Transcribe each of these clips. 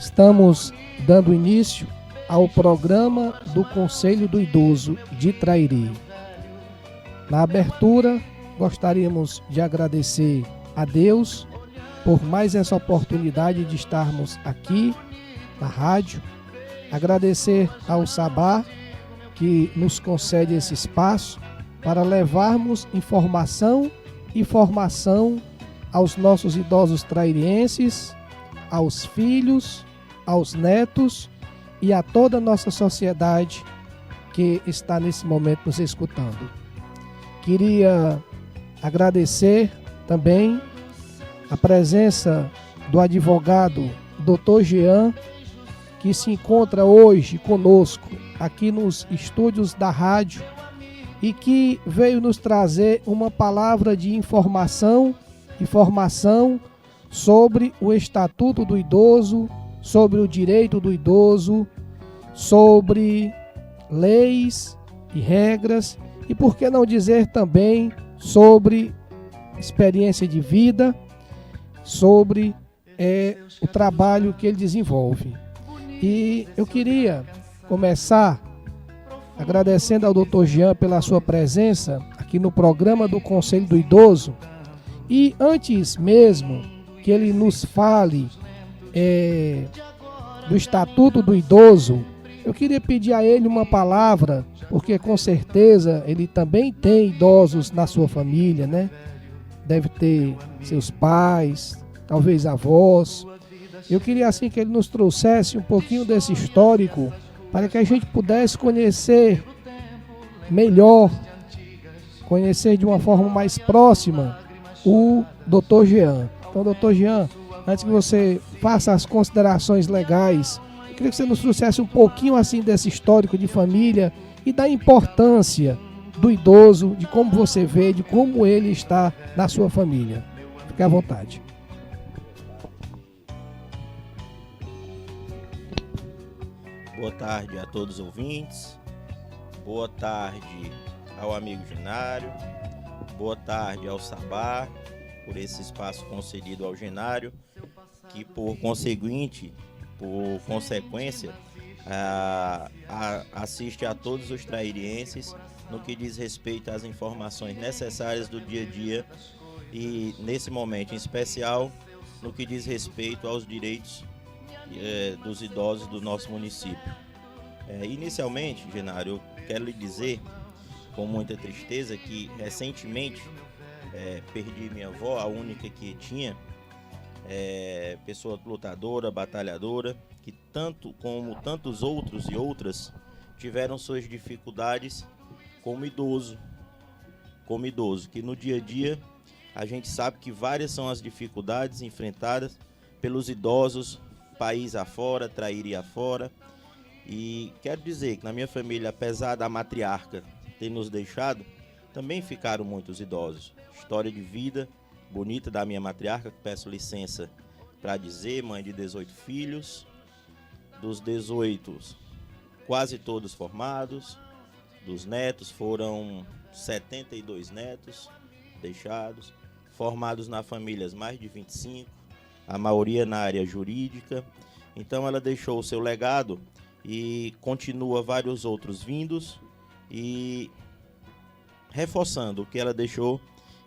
Estamos dando início ao programa do Conselho do Idoso de Trairi. Na abertura, gostaríamos de agradecer a Deus por mais essa oportunidade de estarmos aqui na rádio. Agradecer ao Sabá, que nos concede esse espaço para levarmos informação e formação aos nossos idosos trairienses, aos filhos, aos netos e a toda a nossa sociedade que está nesse momento nos escutando. Queria agradecer também a presença do advogado Dr. Jean, que se encontra hoje conosco aqui nos estúdios da rádio e que veio nos trazer uma palavra de informação e formação sobre o Estatuto do Idoso, sobre o direito do idoso, sobre leis e regras e, por que não dizer também, sobre experiência de vida, sobre o trabalho que ele desenvolve. E eu queria começar agradecendo ao Dr. Jean pela sua presença aqui no programa do Conselho do Idoso. E antes mesmo que ele nos fale do Estatuto do Idoso, eu queria pedir a ele uma palavra, porque com certeza ele também tem idosos na sua família, né? Deve ter seus pais, talvez avós. Eu queria assim que ele nos trouxesse um pouquinho desse histórico para que a gente pudesse conhecer melhor, conhecer de uma forma mais próxima o Dr. Jean. Então, Dr. Jean, antes que você faça as considerações legais, eu queria que você nos trouxesse um pouquinho assim desse histórico de família e da importância do idoso, de como você vê, de como ele está na sua família. Fique à vontade. Boa tarde a todos os ouvintes, boa tarde ao amigo Genário, boa tarde ao Sabá, por esse espaço concedido ao Genário, que por consequência, assiste a todos os trairienses no que diz respeito às informações necessárias do dia a dia e, nesse momento em especial, no que diz respeito aos direitos dos idosos do nosso município. Inicialmente, Genário, eu quero lhe dizer com muita tristeza que recentemente perdi minha avó, a única que tinha, pessoa lutadora, batalhadora, que tanto como tantos outros e outras tiveram suas dificuldades como idoso, que no dia a dia a gente sabe que várias são as dificuldades enfrentadas pelos idosos país afora, Trairi afora. E quero dizer que na minha família, apesar da matriarca ter nos deixado, também ficaram muitos idosos. História de vida bonita da minha matriarca, que peço licença para dizer, mãe de 18 filhos, dos 18, quase todos formados, dos netos foram 72 netos deixados, formados na família mais de 25, a maioria na área jurídica. Então ela deixou o seu legado e continua vários outros vindos e reforçando o que ela deixou,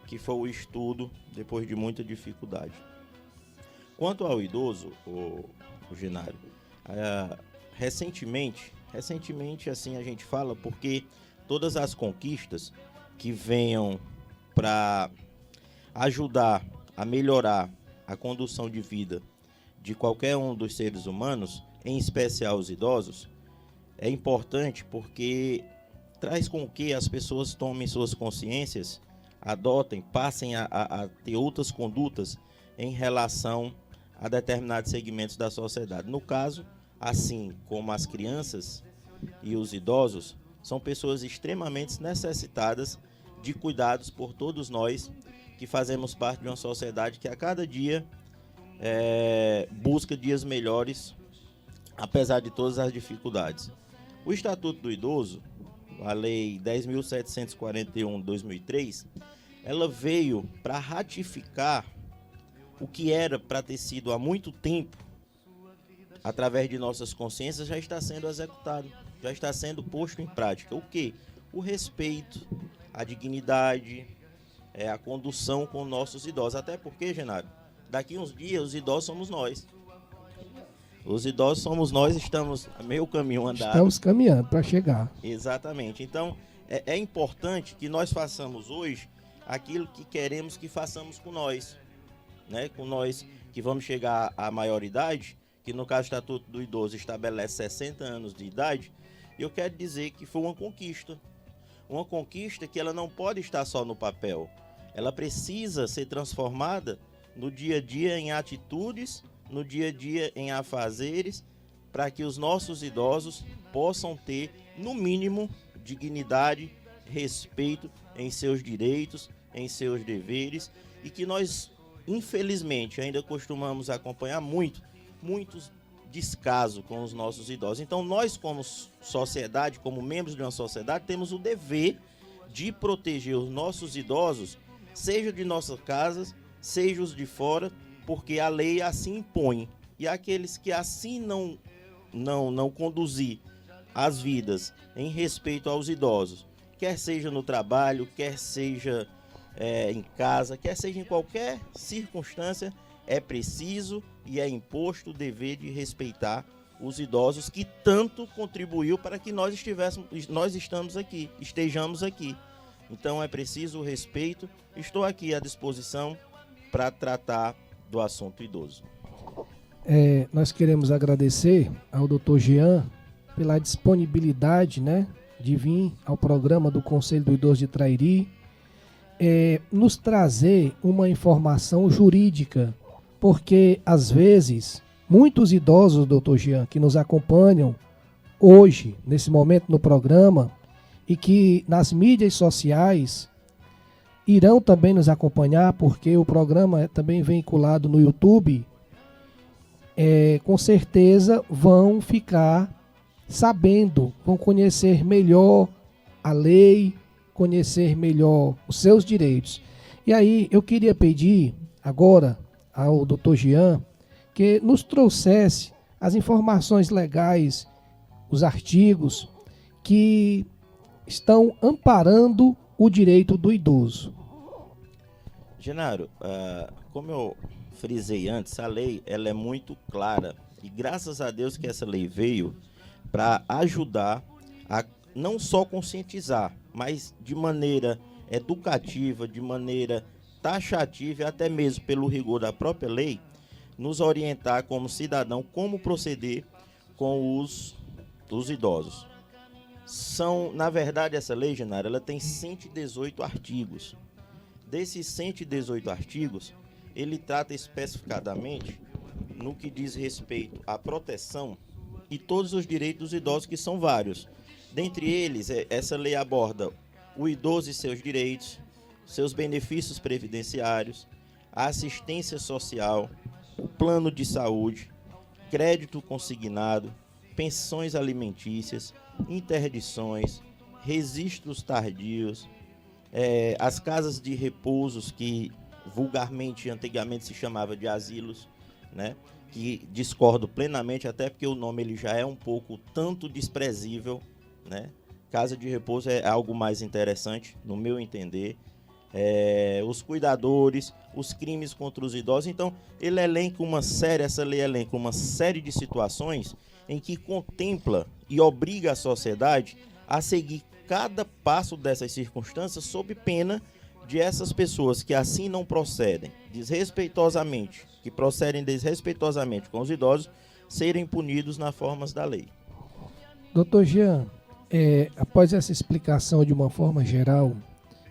que foi o estudo depois de muita dificuldade. Quanto ao idoso, o Genário, recentemente assim a gente fala porque todas as conquistas que venham para ajudar a melhorar a condução de vida de qualquer um dos seres humanos, em especial os idosos, é importante porque traz com que as pessoas tomem suas consciências, adotem, passem a ter outras condutas em relação a determinados segmentos da sociedade. No caso, assim como as crianças e os idosos, são pessoas extremamente necessitadas de cuidados por todos nós que fazemos parte de uma sociedade que a cada dia busca dias melhores, apesar de todas as dificuldades. O Estatuto do Idoso, a Lei 10.741 de 2003, ela veio para ratificar o que era para ter sido há muito tempo através de nossas consciências, já está sendo executado, já está sendo posto em prática. O quê? O respeito, a dignidade, a condução com nossos idosos. Até porque, Genaro, daqui uns dias os idosos somos nós. Os idosos somos nós, estamos a meio caminho andado. Estamos caminhando para chegar. Exatamente. Então, é importante que nós façamos hoje aquilo que queremos que façamos com nós. Né? Com nós que vamos chegar à maioridade, que no caso do Estatuto do Idoso estabelece 60 anos de idade, eu quero dizer que foi uma conquista. Uma conquista que ela não pode estar só no papel. Ela precisa ser transformada no dia a dia em atitudes, no dia a dia em afazeres, para que os nossos idosos possam ter, no mínimo, dignidade, respeito em seus direitos, em seus deveres, e que nós, infelizmente, ainda costumamos acompanhar muitos descaso com os nossos idosos. Então, nós, como sociedade, como membros de uma sociedade, temos o dever de proteger os nossos idosos, seja de nossas casas, seja os de fora, porque a lei assim impõe. E aqueles que assim não conduzir as vidas em respeito aos idosos, quer seja no trabalho, quer seja em casa, quer seja em qualquer circunstância, é preciso e é imposto o dever de respeitar os idosos que tanto contribuiu para que nós estejamos aqui. Então é preciso o respeito. Estou aqui à disposição para tratar do assunto idoso. Nós queremos agradecer ao Dr. Jean pela disponibilidade, né, de vir ao programa do Conselho do Idoso de Trairi, nos trazer uma informação jurídica, porque às vezes muitos idosos, Dr. Jean, que nos acompanham hoje, nesse momento no programa, e que nas mídias sociais irão também nos acompanhar, porque o programa é também vinculado no YouTube, com certeza vão ficar sabendo, vão conhecer melhor a lei, conhecer melhor os seus direitos. E aí eu queria pedir agora ao Dr. Jean que nos trouxesse as informações legais, os artigos que estão amparando o direito do idoso. Genaro, como eu frisei antes, a lei ela é muito clara e graças a Deus que essa lei veio para ajudar a não só conscientizar, mas de maneira educativa, de maneira taxativa e até mesmo pelo rigor da própria lei, nos orientar como cidadão como proceder com os idosos. Na verdade, essa lei, Genaro, ela tem 118 artigos. Desses 118 artigos, ele trata especificadamente no que diz respeito à proteção e todos os direitos dos idosos, que são vários. Dentre eles, essa lei aborda o idoso e seus direitos, seus benefícios previdenciários, a assistência social, o plano de saúde, crédito consignado, pensões alimentícias, interdições, registros tardios, as casas de repousos, que vulgarmente, antigamente se chamava de asilos, né? Que discordo plenamente, até porque o nome ele já é um pouco tanto desprezível, né? Casa de repouso é algo mais interessante, no meu entender. Os cuidadores, os crimes contra os idosos. Então, essa lei elenca uma série de situações em que contempla e obriga a sociedade a seguir cada passo dessas circunstâncias sob pena de essas pessoas que assim não procedem desrespeitosamente, que procedem desrespeitosamente com os idosos, serem punidos nas formas da lei. Dr. Jean, após essa explicação de uma forma geral,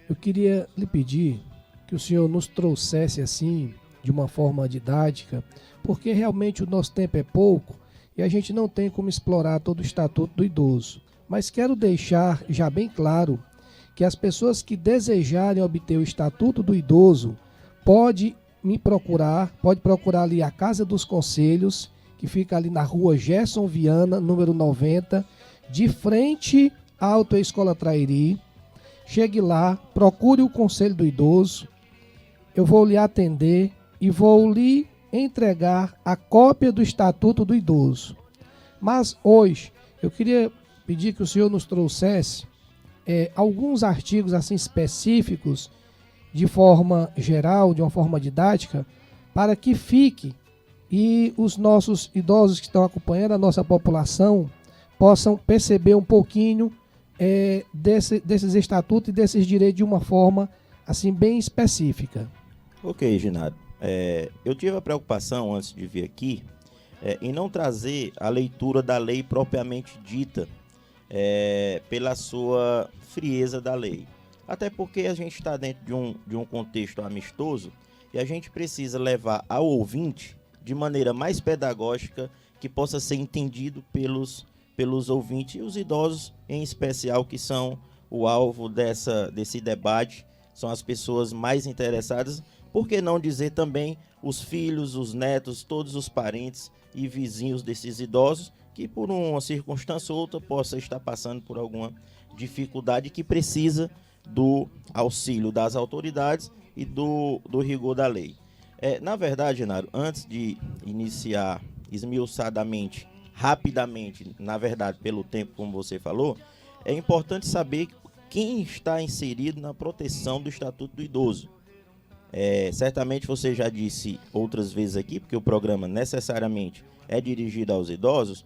eu queria lhe pedir que o senhor nos trouxesse assim, de uma forma didática, porque realmente o nosso tempo é pouco e a gente não tem como explorar todo o Estatuto do Idoso. Mas quero deixar já bem claro que as pessoas que desejarem obter o Estatuto do Idoso pode procurar ali a Casa dos Conselhos, que fica ali na rua Gerson Viana, número 90, de frente à Autoescola Trairi. Chegue lá, procure o Conselho do Idoso, eu vou lhe atender e vou lhe entregar a cópia do Estatuto do Idoso. Mas hoje eu queria pedir que o senhor nos trouxesse alguns artigos assim específicos, de forma geral, de uma forma didática, para que fique e os nossos idosos que estão acompanhando, a nossa população, possam perceber um pouquinho desses estatutos e desses direitos de uma forma assim bem específica. Ok, Ginado. Eu tive a preocupação, antes de vir aqui, em não trazer a leitura da lei propriamente dita, pela sua frieza da lei. Até porque a gente está dentro de um contexto amistoso e a gente precisa levar ao ouvinte de maneira mais pedagógica, que possa ser entendido pelos ouvintes e os idosos em especial, que são o alvo desse debate, são as pessoas mais interessadas, por que não dizer também os filhos, os netos, todos os parentes e vizinhos desses idosos, que por uma circunstância ou outra possa estar passando por alguma dificuldade, que precisa do auxílio das autoridades e do rigor da lei. Na verdade, Genaro, antes de iniciar esmiuçadamente, rapidamente, na verdade, pelo tempo, como você falou, é importante saber quem está inserido na proteção do Estatuto do Idoso. Certamente você já disse outras vezes aqui, porque o programa necessariamente é dirigido aos idosos.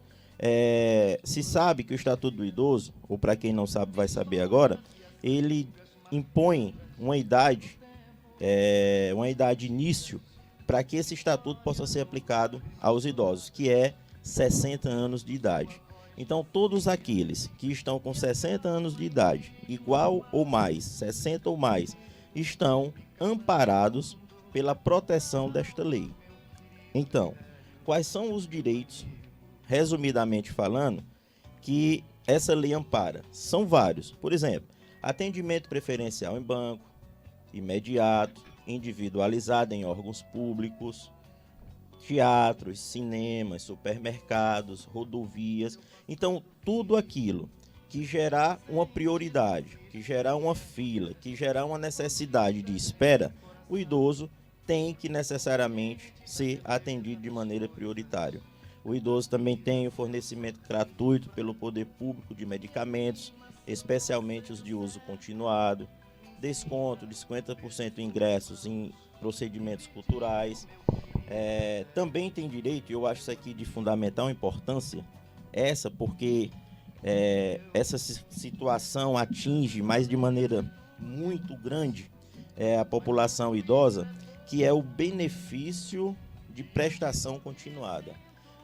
Se sabe que o Estatuto do Idoso, ou para quem não sabe vai saber agora, ele impõe uma idade início para que esse estatuto possa ser aplicado aos idosos, que é 60 anos de idade. Então, todos aqueles que estão com 60 anos de idade, igual ou mais, 60 ou mais, estão amparados pela proteção desta lei. Então, quais são os direitos, resumidamente falando, que essa lei ampara? São vários. Por exemplo, atendimento preferencial em banco, imediato, individualizado em órgãos públicos, teatros, cinemas, supermercados, rodovias. Então, tudo aquilo que gerar uma prioridade, que gerar uma fila, que gerar uma necessidade de espera, o idoso tem que necessariamente ser atendido de maneira prioritária. O idoso também tem o fornecimento gratuito pelo poder público de medicamentos, especialmente os de uso continuado, desconto de 50% em ingressos em procedimentos culturais. Também tem direito, e eu acho isso aqui de fundamental importância, porque essa situação atinge, mas de maneira muito grande, a população idosa, que é o benefício de prestação continuada.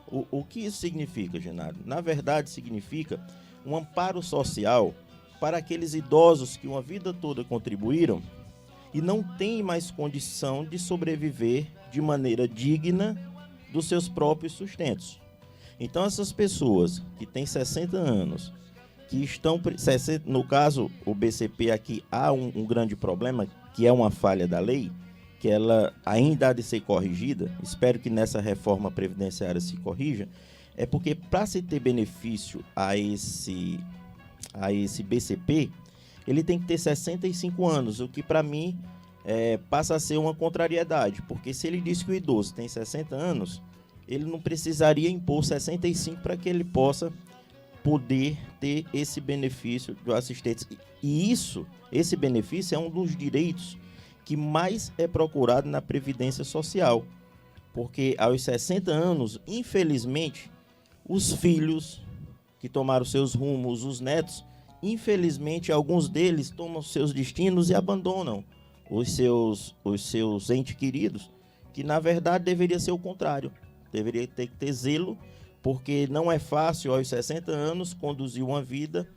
O que isso significa, Genaro? Na verdade, significa um amparo social para aqueles idosos que uma vida toda contribuíram e não têm mais condição de sobreviver de maneira digna dos seus próprios sustentos. Então, essas pessoas que têm 60 anos, que estão, no caso, o BCP aqui há um grande problema, que é uma falha da lei, que ela ainda há de ser corrigida, espero que nessa reforma previdenciária se corrija, porque para se ter benefício a esse BCP, ele tem que ter 65 anos, o que para mim passa a ser uma contrariedade, porque se ele diz que o idoso tem 60 anos, ele não precisaria impor 65 para que ele possa poder ter esse benefício do assistente. E esse benefício é um dos direitos que mais é procurado na Previdência Social, porque aos 60 anos, infelizmente, os filhos que tomaram seus rumos, os netos, infelizmente, alguns deles tomam seus destinos e abandonam os seus entes queridos, que na verdade deveria ser o contrário. Deveria ter que ter zelo, porque não é fácil aos 60 anos conduzir uma vida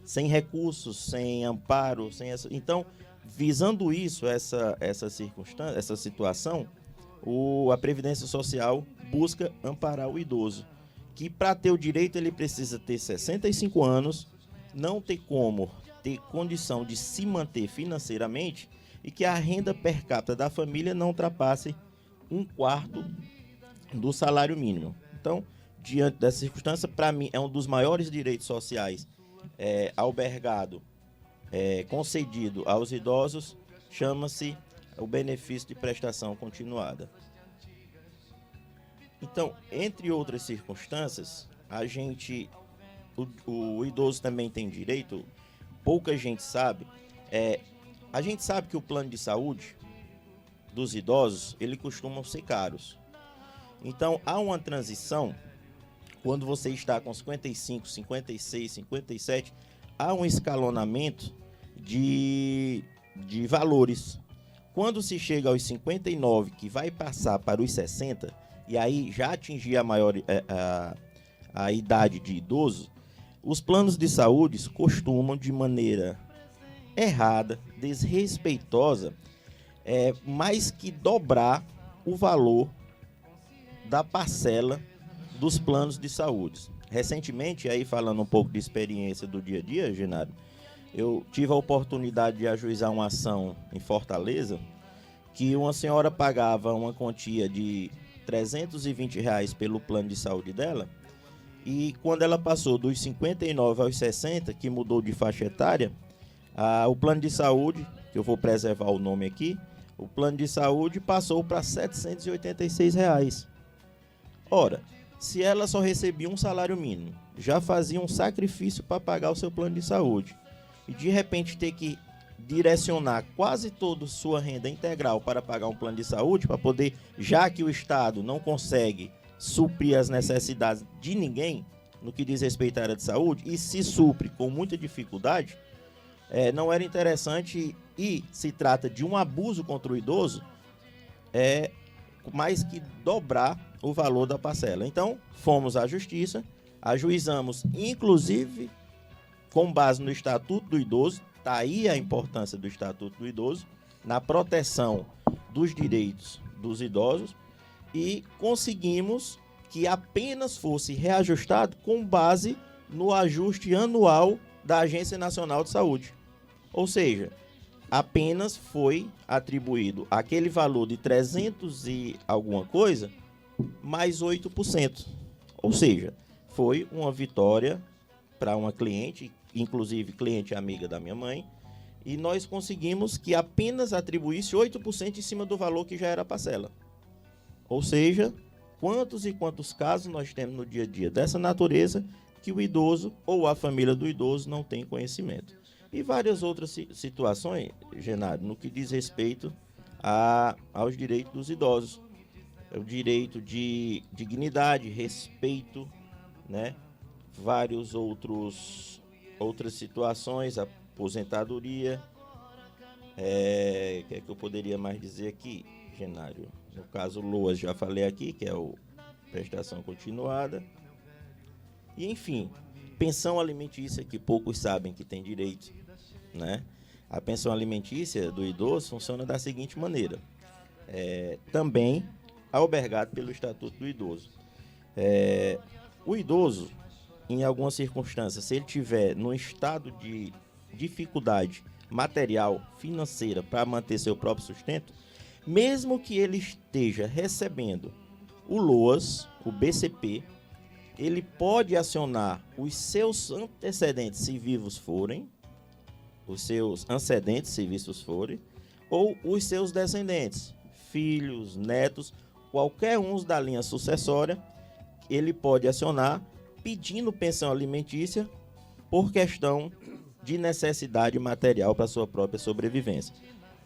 sem recursos, sem amparo, Então, visando isso, essa circunstância, essa situação, a Previdência Social busca amparar o idoso, que para ter o direito ele precisa ter 65 anos, não ter como ter condição de se manter financeiramente e que a renda per capita da família não ultrapasse 1/4 do salário mínimo. Então, diante dessa circunstância, para mim é um dos maiores direitos sociais albergado, concedido aos idosos, chama-se o benefício de prestação continuada. Então, entre outras circunstâncias, o idoso também tem direito, pouca gente sabe, a gente sabe que o plano de saúde dos idosos, ele costuma ser caros. Então, há uma transição, quando você está com 55, 56, 57, há um escalonamento de valores. Quando se chega aos 59, que vai passar para os 60, e aí já atingir a idade de idoso, os planos de saúde costumam, de maneira errada, desrespeitosa, mais que dobrar o valor da parcela dos planos de saúde. Recentemente, aí falando um pouco de experiência do dia a dia, Genário, eu tive a oportunidade de ajuizar uma ação em Fortaleza, que uma senhora pagava uma quantia de R$320 pelo plano de saúde dela, e quando ela passou dos 59 aos 60, que mudou de faixa etária, o plano de saúde, que eu vou preservar o nome aqui, o plano de saúde passou para R$786. Ora, se ela só recebia um salário mínimo, já fazia um sacrifício para pagar o seu plano de saúde, e de repente ter que direcionar quase toda a sua renda integral para pagar um plano de saúde, para poder, já que o Estado não consegue suprir as necessidades de ninguém, no que diz respeito à área de saúde, e se supre com muita dificuldade, não era interessante, e se trata de um abuso contra o idoso, mais que dobrar o valor da parcela. Então, fomos à justiça, ajuizamos, inclusive, com base no Estatuto do Idoso, está aí a importância do Estatuto do Idoso, na proteção dos direitos dos idosos, e conseguimos que apenas fosse reajustado com base no ajuste anual da Agência Nacional de Saúde. Ou seja, apenas foi atribuído aquele valor de 300 e alguma coisa, mais 8%. Ou seja, foi uma vitória para uma cliente, inclusive cliente amiga da minha mãe, e nós conseguimos que apenas atribuísse 8% em cima do valor que já era a parcela. Ou seja, quantos e quantos casos nós temos no dia a dia dessa natureza que o idoso ou a família do idoso não tem conhecimento. E várias outras situações, Genário, no que diz respeito aos direitos dos idosos. O direito de dignidade, respeito, né? Vários outras situações, aposentadoria. O que é que eu poderia mais dizer aqui, Genário? No caso, LOAS, já falei aqui, que é a prestação continuada. E, enfim, pensão alimentícia, que poucos sabem que tem direito, né? A pensão alimentícia do idoso funciona da seguinte maneira. Também albergado pelo Estatuto do Idoso. O idoso, em algumas circunstâncias, se ele tiver num estado de dificuldade material, financeira, para manter seu próprio sustento, mesmo que ele esteja recebendo o LOAS, o BCP, ele pode acionar os seus antecedentes, se vivos forem, ou os seus descendentes, filhos, netos, qualquer um da linha sucessória, ele pode acionar pedindo pensão alimentícia por questão de necessidade material para sua própria sobrevivência.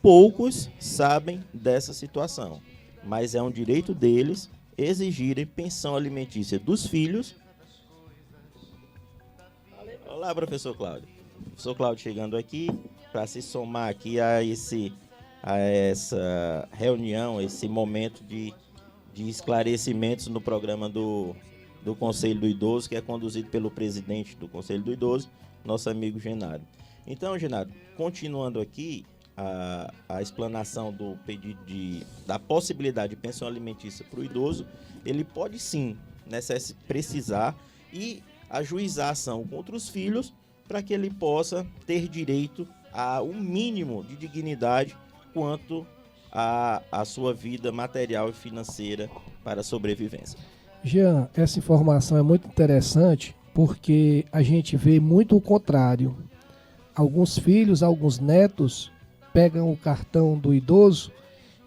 Poucos sabem dessa situação, mas é um direito deles exigirem pensão alimentícia dos filhos. Olá, professor Cláudio. Professor Cláudio chegando aqui para se somar aqui a essa reunião, esse momento de esclarecimentos no programa do Conselho do Idoso, que é conduzido pelo presidente do Conselho do Idoso, nosso amigo Genário. Então, Genário, continuando aqui a explanação do pedido da possibilidade de pensão alimentícia para o idoso, ele pode sim precisar e ajuizar a ação contra os filhos para que ele possa ter direito a um mínimo de dignidade quanto à sua vida material e financeira para a sobrevivência. Jean, essa informação é muito interessante porque a gente vê muito o contrário. Alguns filhos, alguns netos pegam o cartão do idoso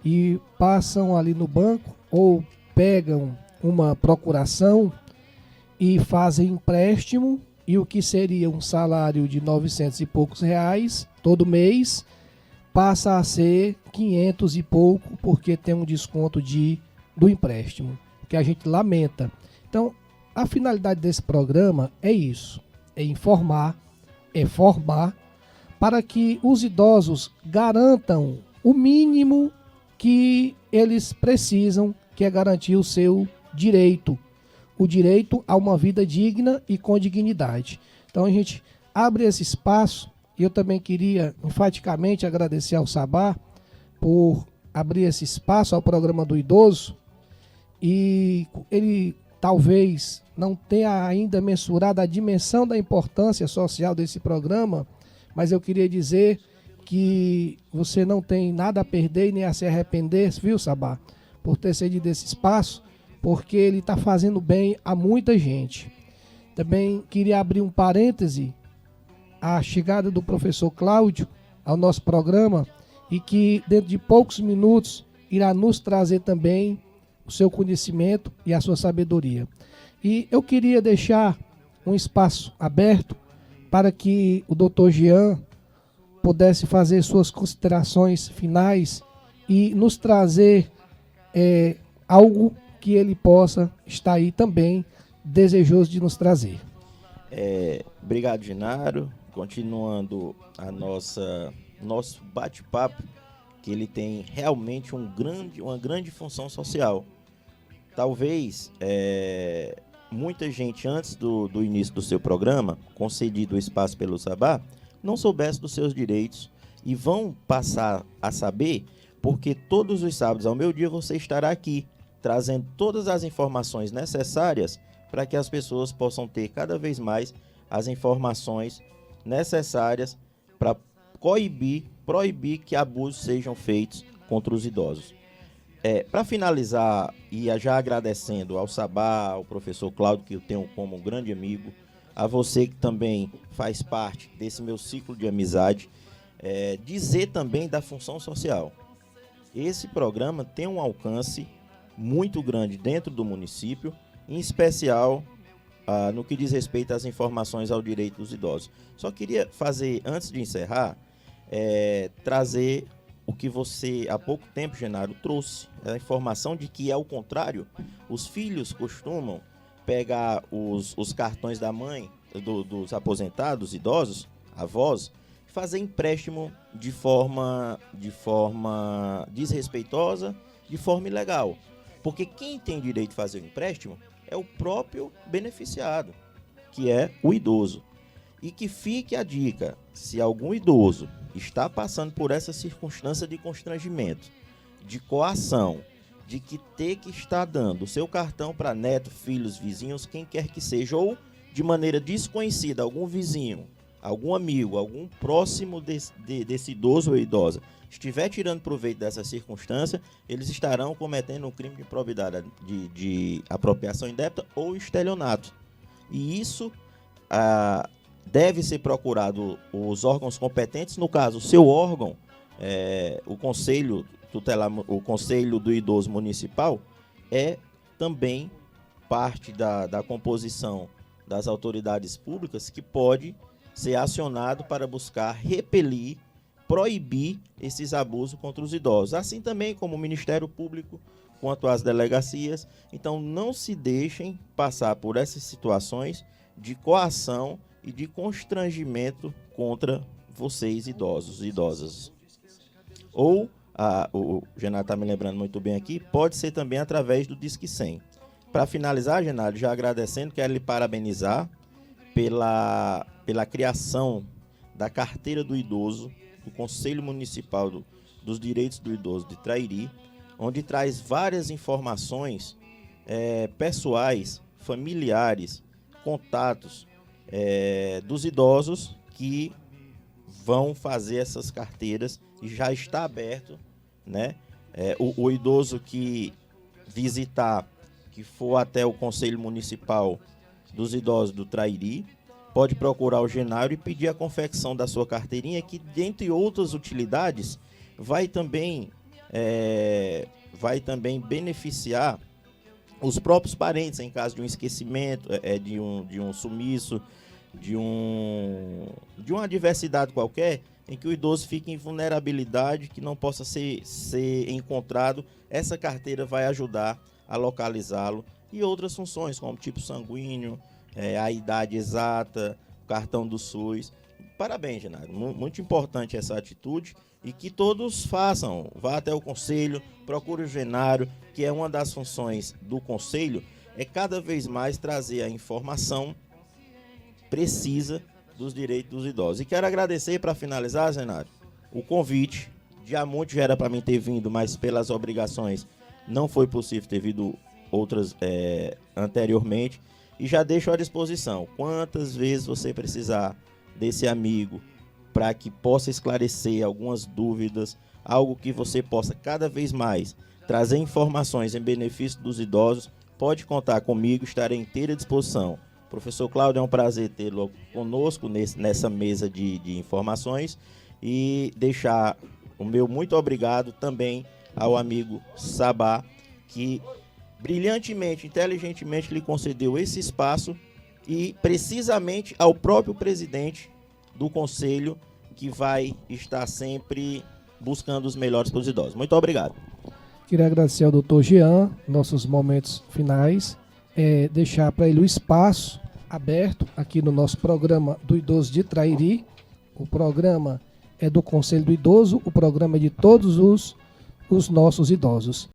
e passam ali no banco ou pegam uma procuração e fazem empréstimo, e o que seria um salário de 900 e poucos reais todo mês passa a ser 500 e pouco, porque tem um desconto do empréstimo, que a gente lamenta. Então, a finalidade desse programa é isso, é informar, é formar, para que os idosos garantam o mínimo que eles precisam, que é garantir o seu direito, o direito a uma vida digna e com dignidade. Então a gente abre esse espaço, e eu também queria enfaticamente agradecer ao Sabá por abrir esse espaço ao programa do idoso, e ele talvez não tenha ainda mensurado a dimensão da importância social desse programa, mas eu queria dizer que você não tem nada a perder e nem a se arrepender, viu, Sabá, por ter cedido esse espaço, porque ele está fazendo bem a muita gente. Também queria abrir um parêntese, a chegada do professor Cláudio ao nosso programa, e que dentro de poucos minutos irá nos trazer também o seu conhecimento e a sua sabedoria. E eu queria deixar um espaço aberto para que o Dr. Jean pudesse fazer suas considerações finais e nos trazer algo que ele possa estar aí também desejoso de nos trazer. Obrigado, Genaro. Continuando nosso bate-papo, que ele tem realmente uma grande função social. Talvez muita gente, antes do início do seu programa, concedido o espaço pelo Sabá, não soubesse dos seus direitos, e vão passar a saber, porque todos os sábados ao meio-dia você estará aqui, trazendo todas as informações necessárias para que as pessoas possam ter cada vez mais as informações necessárias para proibir que abusos sejam feitos contra os idosos. Para finalizar, e já agradecendo ao Sabá, ao professor Cláudio, que eu tenho como um grande amigo, a você que também faz parte desse meu ciclo de amizade, dizer também da função social. Esse programa tem um alcance muito grande dentro do município, em especial no que diz respeito às informações ao direito dos idosos. Só queria fazer, antes de encerrar, trazer o que você, há pouco tempo, Genaro, trouxe, a informação de que, ao contrário, os filhos costumam pegar os cartões da mãe, dos aposentados, idosos, avós, fazer empréstimo de forma desrespeitosa, de forma ilegal. Porque quem tem direito de fazer o empréstimo é o próprio beneficiado, que é o idoso. E que fique a dica, se algum idoso está passando por essa circunstância de constrangimento, de coação, de que ter que estar dando o seu cartão para neto, filhos, vizinhos, quem quer que seja, ou de maneira desconhecida, algum vizinho, algum amigo, algum próximo desse idoso ou idosa, estiver tirando proveito dessa circunstância, eles estarão cometendo um crime de improbidade, de apropriação indébita ou estelionato. E isso deve ser procurado os órgãos competentes, no caso, o seu órgão, o Conselho do Idoso Municipal, é também parte da composição das autoridades públicas, que pode ser acionado para buscar repelir, proibir esses abusos contra os idosos, assim também como o Ministério Público quanto às delegacias. Então não se deixem passar por essas situações de coação e de constrangimento contra vocês, idosos e idosas. Ou, o Genaro está me lembrando muito bem aqui, pode ser também através do Disque 100. Para finalizar, Genaro, já agradecendo, quero lhe parabenizar pela criação da Carteira do Idoso, do Conselho Municipal dos Direitos do Idoso de Trairi, onde traz várias informações pessoais, familiares, contatos dos idosos que vão fazer essas carteiras, e já está aberto, né? O idoso que visitar, que for até o Conselho Municipal dos Idosos do Trairi, pode procurar o Genaro e pedir a confecção da sua carteirinha, que, dentre outras utilidades, vai também beneficiar os próprios parentes, em caso de um esquecimento, de um sumiço, de uma adversidade qualquer, em que o idoso fique em vulnerabilidade, que não possa ser encontrado, essa carteira vai ajudar a localizá-lo. E outras funções, como tipo sanguíneo, a idade exata, o cartão do SUS. Parabéns, Genário. Muito importante essa atitude e que todos façam. Vá até o conselho, procure o Genário, que é uma das funções do conselho, é cada vez mais trazer a informação precisa dos direitos dos idosos. E quero agradecer, para finalizar, Genário, o convite. Diamante já era para mim ter vindo, mas pelas obrigações não foi possível ter vindo outras anteriormente. E já deixo à disposição. Quantas vezes você precisar desse amigo para que possa esclarecer algumas dúvidas, algo que você possa cada vez mais trazer informações em benefício dos idosos, pode contar comigo, estarei à inteira disposição. Professor Cláudio, é um prazer tê-lo conosco nessa mesa de informações e deixar o meu muito obrigado também ao amigo Sabá, que brilhantemente, inteligentemente lhe concedeu esse espaço, e precisamente ao próprio presidente do conselho, que vai estar sempre buscando os melhores para os idosos. Muito obrigado. Queria agradecer ao Dr. Jean, nossos momentos finais, deixar para ele o espaço aberto aqui no nosso programa do Idoso de Trairi. O programa é do Conselho do Idoso, o programa é de todos os nossos idosos.